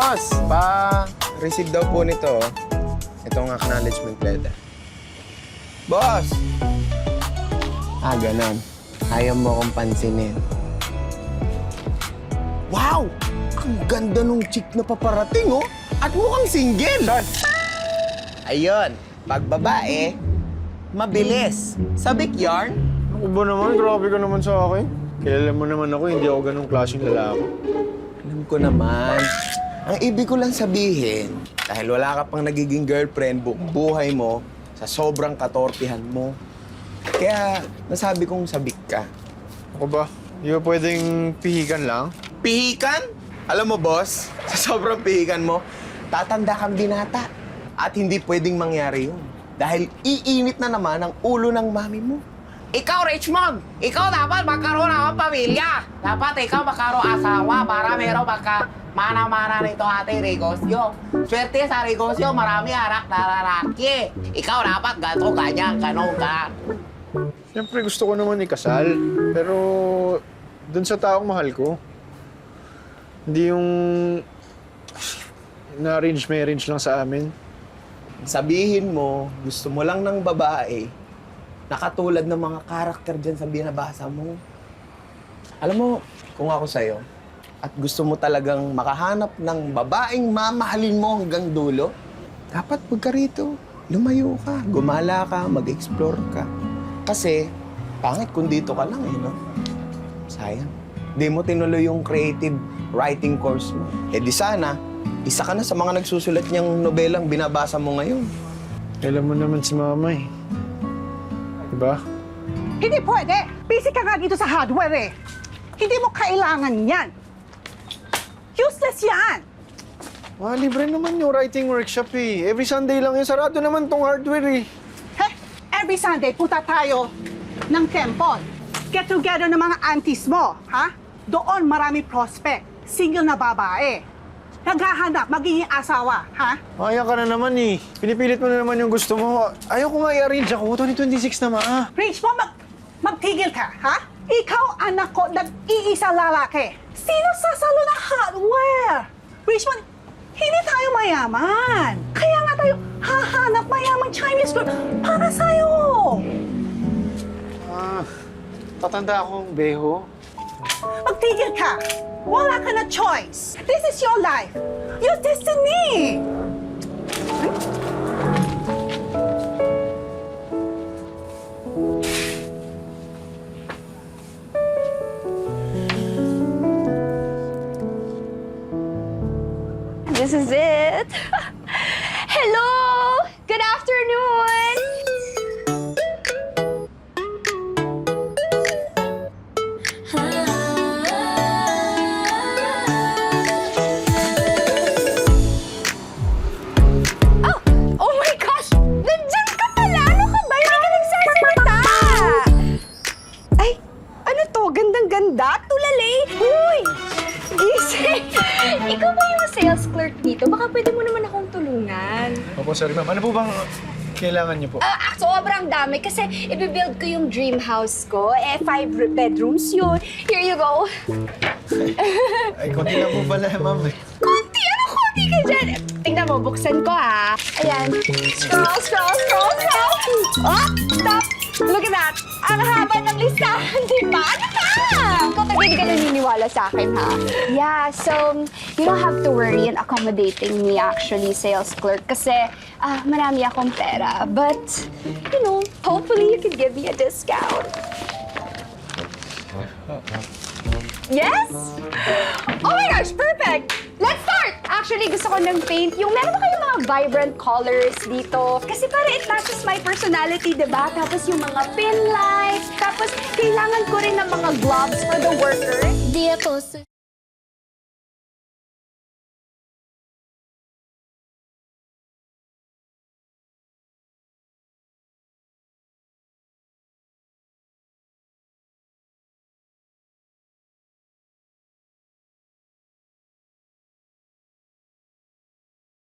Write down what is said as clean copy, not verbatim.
Boss, receive daw po nito. Itong acknowledgement letter. Boss! Ganon. Ayaw mo akong pansinin. Wow! Ang ganda nung chick na paparating, oh! At mukhang single! Ayun, pag babae, mabilis. Sabik yarn. Ako ba naman? Grabe ka naman sa akin. Kilala mo naman ako, hindi ako ganong klaseng lalaki. Alam ko naman. Ang ibig ko lang sabihin, dahil wala ka pang nagiging girlfriend buong buhay mo, sa sobrang katorpihan mo. Kaya nasabi kong sabik ka. Ako ba? Hindi ba pwedeng pihikan lang? Pihikan? Alam mo, boss, sa sobrang pihikan mo, tatanda kang binata. At hindi pwedeng mangyari yun. Dahil iinit na naman ang ulo ng mami mo. Ikaw, Richmond! Ikaw dapat magkaroon ng pamilya! Dapat ikaw magkaroon asawa para meron mana-mana nito ating negosyo. Swerte sa negosyo, marami anak na lalaki. Ikaw dapat gato, ganyan, ganon ka. Siyempre gusto ko naman ikasal. Pero dun sa taong mahal ko. Hindi yung na-arrange marriage lang sa amin. Sabihin mo, gusto mo lang ng babae na katulad ng mga karakter dyan sa binabasa mo. Alam mo, kung ako sa'yo, at gusto mo talagang makahanap ng babaeng mamahalin mo hanggang dulo, dapat huwag ka rito. Lumayo ka, gumala ka, mag-explore ka. Kasi, pangit kung dito ka lang eh, no? Sayang. Di mo tinuloy yung creative writing course mo. Eh di sana, isa ka na sa mga nagsusulat niyang nobelang binabasa mo ngayon. Alam mo naman si mama eh. Diba? Hindi pwede! Busy ka nga dito sa hardware eh! Hindi mo kailangan yan! Useless yan! Libre naman yung writing workshop eh. Every Sunday lang yun. Sarado naman tong hardware eh. Heh, every Sunday punta tayo ng temple. Get together ng mga aunties mo, ha? Doon marami prospect. Single na babae. Naghahanap, magiging asawa, ha? Kaya ka na naman eh. Pinipilit mo na naman yung gusto mo. Ayaw ko nga i-arrange ako. 2026 na Rich mo, magtigil ka, ha? Ikaw, anak ko, nag-iisa lalaki. Sino sasalo ng hardware? Richmond, hindi tayo mayaman. Kaya nga tayo hahanap mayamang Chinese girl para sa'yo. Tatanda akong beho. Magtigil ka. Wala ka na choice. This is your life. Your destiny. This is it. Hello! Good afternoon! Oh my gosh! Nandiyan ka pala! Ano ka ba? Hindi ka nagsasalita! Ay, ano to? Gandang-ganda? Tulali! Uy! Gising! Ikaw ba yung sales clerk dito? Baka pwede mo naman akong tulungan. Opo, sorry ma'am. Ano po bang kailangan niyo po? Sobrang dami kasi i-build ko yung dream house ko. 5 bedrooms yun. Here you go. Ay, konti lang po pala, ma'am. Konti! Ano konti ka dyan? Tingnan mo, buksan ko ha. Ayan. Scroll, scroll, scroll, scroll. Oh, stop! Look at that. Ang haba ng listahan, di ba? Ano ka? Ikaw talaga hindi ka naniniwala sa akin, ha? Yeah, so you don't have to worry in accommodating me actually, sales clerk, kasi marami akong pera. But, you know, hopefully you can give me a discount. Yes? Oh my gosh, perfect! Let's start! Actually, gusto ko ng paint. Yung meron ba kayong mga vibrant colors dito? Kasi para it matches my personality, diba? Tapos yung mga pin lights. Tapos, kailangan ko rin ng mga gloves for the workers.